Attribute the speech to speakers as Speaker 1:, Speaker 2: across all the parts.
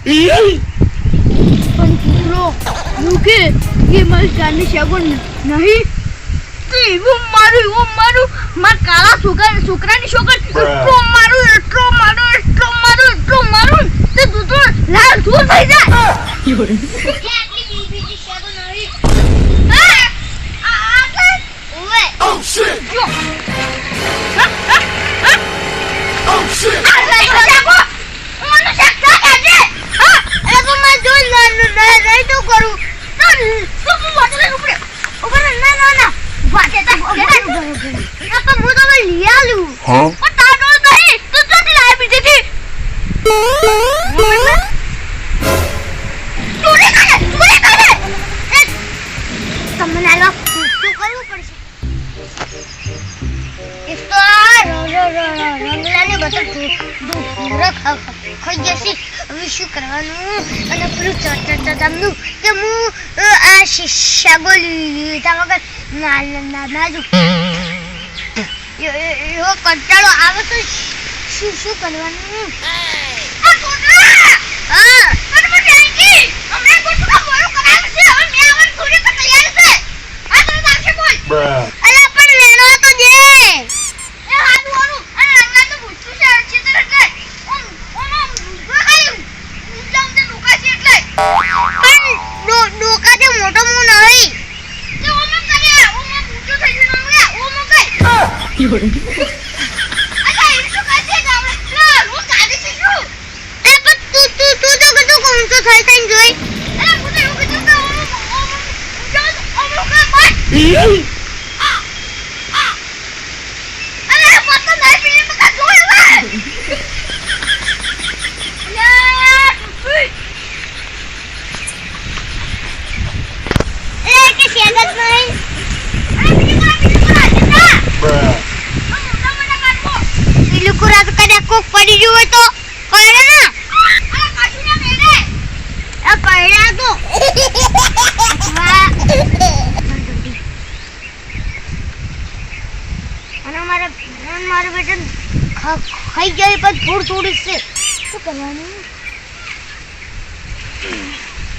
Speaker 1: પણ કૂતરો રૂકે કે મારી જાનની શગન નહીં એવું મારું માર કાળા છોકરાની શગન એટલો મારું તે તું તો લાલ ધૂળ થઈ જાય આટલી બીજી શગન નહીં ઓવે oh shit જો oh shit શું કરવાનું અને પેલું ચટચટમનું કે હું આ શિષ્યા બોલી તા વગર ના જો એવો કંટાળો આવે તો શું કરવાનું આ કોટરા હા પણ મને આંગી હમણાં કોટરા બોલો કરાવ છે હવે મે આવન થોડી તો તૈયાર છે આ તો નામ છે બોલ અલા પણ વેણો તો જે એ હાડવાનું અને અંગા તો પૂછું છે ચિત્ર એટલે ડોકા જે મોટો મો નહીં તે ઓમ કરે ઓમ મોટો થઈ ગયો ઓમ કઈ અલા એ શું કહે છે આપણે હું કાઢી શીખું એ પણ તું તો બધું કોણ તો થઈ તઈ જોઈ અલા હું તો એવું કીધું કે ઓમ કઈ બસ અલા પત્તો નહીં પીને મકા જોઈ લે પડી ગયું હોય તો કરે ને આ કાઢી ના મેરે આ કઈડા તો અને મારે બેટા ખાઈ જાય પણ થોડી છે શું કરવાનું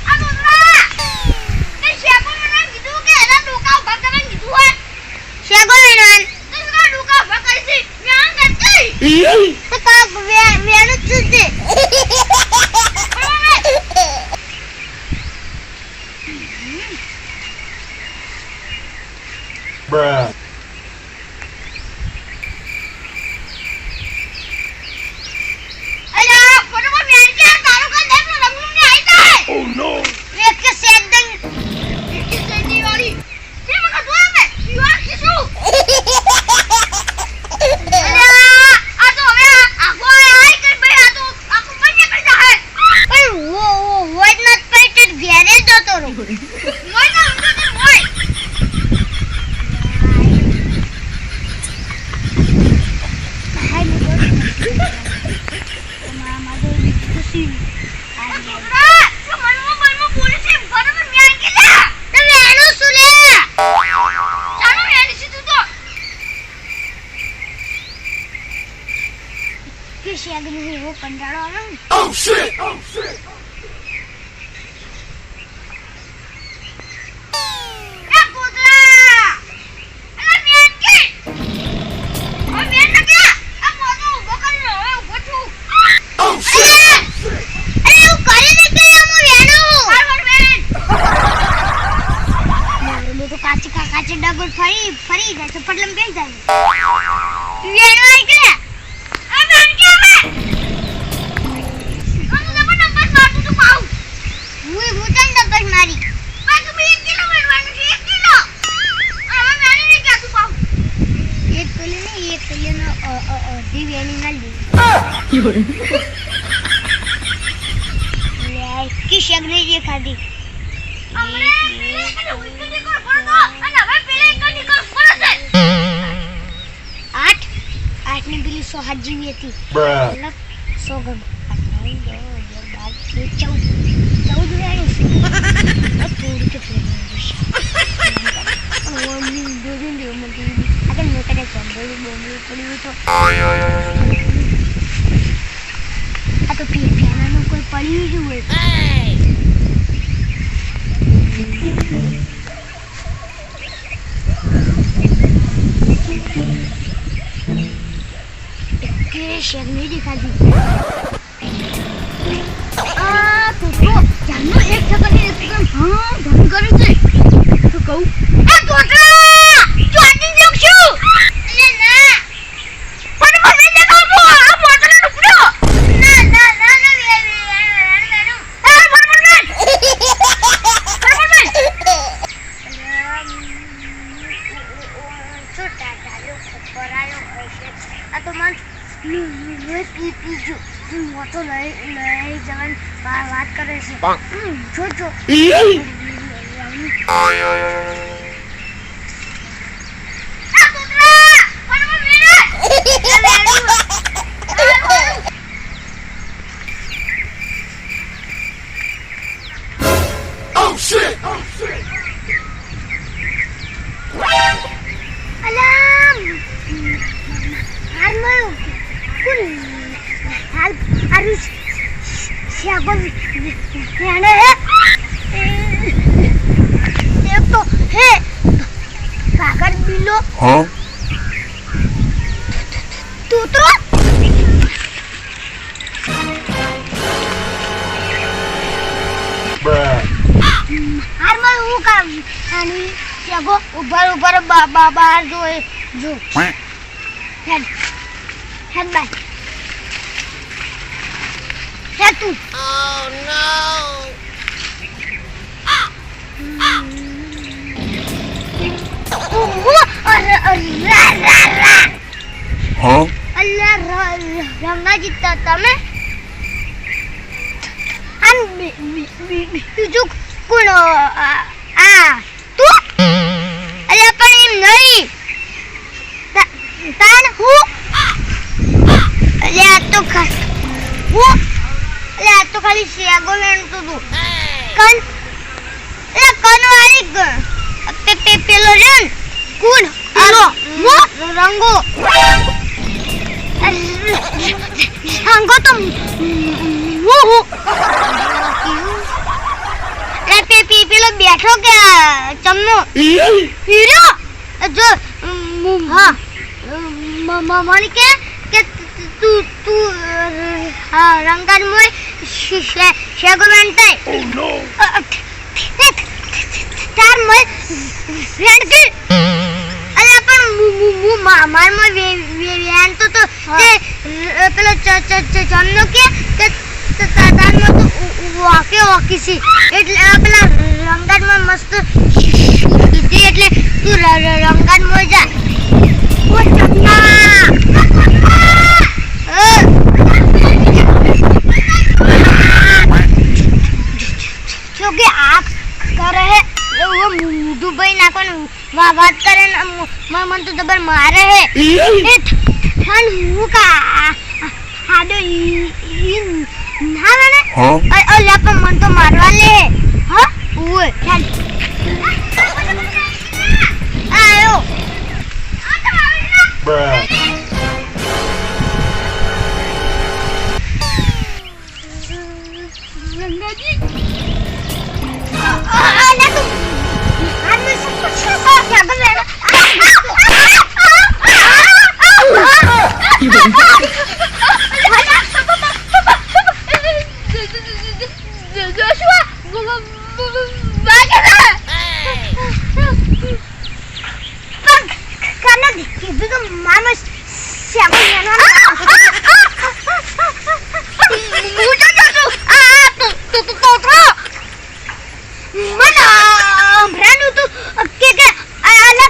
Speaker 1: આ બોલવા એ શેગો મને કીધું કે એના ડોકા ઉભા કરવાનું કીધું હોય શેગો મેનન તો ડોકા ઉભા કરી છે ન્યાન કરતી વેણું ચૂસે
Speaker 2: Bruh.
Speaker 1: અલા ફોટોમાં મેન કે તારો કા દેખ રંગનું ને આઈ જાય
Speaker 2: Oh no.
Speaker 1: એક કે સેદન કે સેદી વાળી કે મકા જોયા મે UR કિસુ
Speaker 2: Oh shit! Oh shit!
Speaker 1: કાચી ડગર ફરી જાય તો પટલમ બેન જાય વેણો આઈ કે આ બેન કે અમે હું તો ડબલ મારતું તો પાઉ હું તને ડબલ મારી બાકી મે 1 કિલો મારવાનું છે 1 કિલો હવે મેને ને ક્યાં તું પાઉ 1 કિલો ને 1 કિલો નો અડધી વેણી ના લી લે કી શગરે જે ખાધી અમરે આઠની પેલી 100 જીવી હતી મતલબ 100 ગમ 14 વેણી છે થોડી કે આગળ મોટા ને સંભળું બોમ્બું પડ્યું તો આ તો ફેનાનું કોઈ પડી ગયું હોય. કે શેર નહીં દેખાતી. તો જાનો એક સેકન્ડ એકદમ હા ધન કરે છે. તો કહું એ તોતરા ચોટી જઉં છું. એ ના પણ મને દેખાવો આ મોટરનો ટુકડો. ના ના ના ના મોટો લઈ જવાની વાત કરે છે. જો જો
Speaker 2: Oh shit! Oh shit!
Speaker 1: alam harmo kun hal harus siapa yang ada एक तो है काकर बिलो
Speaker 2: Huh?
Speaker 1: तोतरो
Speaker 2: Bruh.
Speaker 1: harmo હું કામ અને siapa ubar bahar jo head back head tu
Speaker 3: Oh no!
Speaker 2: Huh?
Speaker 1: રંગાજી તમે આમ બીજું કોણ આ તું અલ્યા પણ એમ નહીં તાન હું અલ્યા તો હું અલ્યા તો ખાલી શેગો વેણતું તું કન કનવાળી પેલો છે ને કોણ આરો રંગો રંગો તો પેલો બેઠો કે ચમનો હીરો જો હા મને કે તું રંગન મોય શેગો વેણતાય તાર મોય વેણકી અલ્યા પણ માર મોય વેણતો તો તે પેલો ચમનો કે તારનો તો વાકી છે એટલે પેલા રંગનમાં મસ્ત કીધી એટલે તું રંગન મોય જા ઓ ચમના क्योंकि आप कर रहे वो दुबई ना कोन बात करे मन तो दबर मारे है ठन मुका हाडो ना ने
Speaker 2: Huh?
Speaker 1: अल्लाह पर मन तो मारवा ले हां वो चल आयो
Speaker 2: Bruh.
Speaker 1: रंगाजी ना तो हाथ में सब कुछ क्या कर रहे हैं जोशुआ भाग रहा करना किसी तो मामा श्याम मुझे जो तो mana berani tu ke ala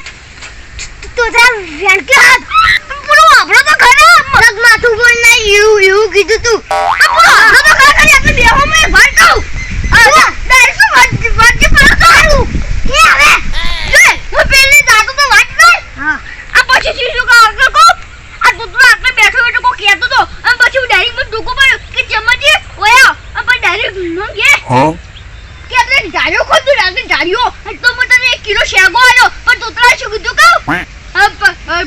Speaker 1: tu dah yang ke apa tu kana lag matu bolna you gitu tu apa tu kana ya tu dia home bhar kau ala dari su wajib karu ye ave je wo pele jato to વાત kar ha આ પછી શીશુ કા આગળ કો આ કૂતરો આગળ બેઠો બેઠો કો કહેતો તો અને પછી ડાયરેક્ટ મને ડોકો પર કે ચમચી ઓયા આપણે ડાયરેક્ટ નો કે
Speaker 2: Huh?
Speaker 1: કે આપણે ગાડીઓ ખોદું રાતે ગાડીઓ તો મને 1 કિલો શેગો આલ્યો પણ તોતરા શું કીધું કહું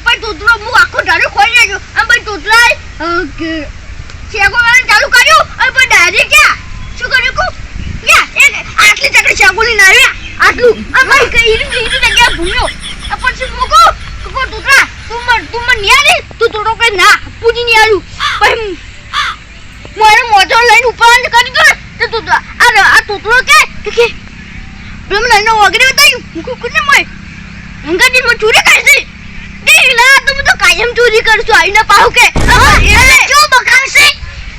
Speaker 1: પણ તોતરો હું આખો ગાડીઓ ખોલી નાખ્યો અને પછી તોતરા શેગો વાળા ચાલુ કર્યું અને પછી ડાયરેક્ટ ક્યાં ભૂલી ના આવ્યા આટલું આ ભાઈ કઈ ઈરી જગ્યા ભૂલ્યો આ પછી મોકો કો તોતરા તું મને નિયાલી તું તોડો કે ના પૂજી ની આલ્યું ભાઈ મારે મોજો લઈને ઉપર કરી દો તે તું આ તોતરો કે બ્રહ્મ લઈને વગરે બતાયું મુકો કુને મય અંગાજી મો ચોરી કરી દે લા તું તો કાયમ ચોરી કરছো આઈને પાહો કે એટલે જો બકાવશે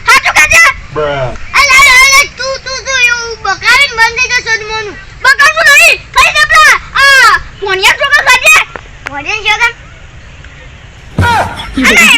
Speaker 1: હાચું કાજે
Speaker 2: Bruh.
Speaker 1: અલે તું એવું બકાવીને બંધ થઈ જશે મોનું બકાવું નહીં ખાઈ દે પેલા આ પોણિયા ચોકા ખાજે પોણિયા ચોકા અલે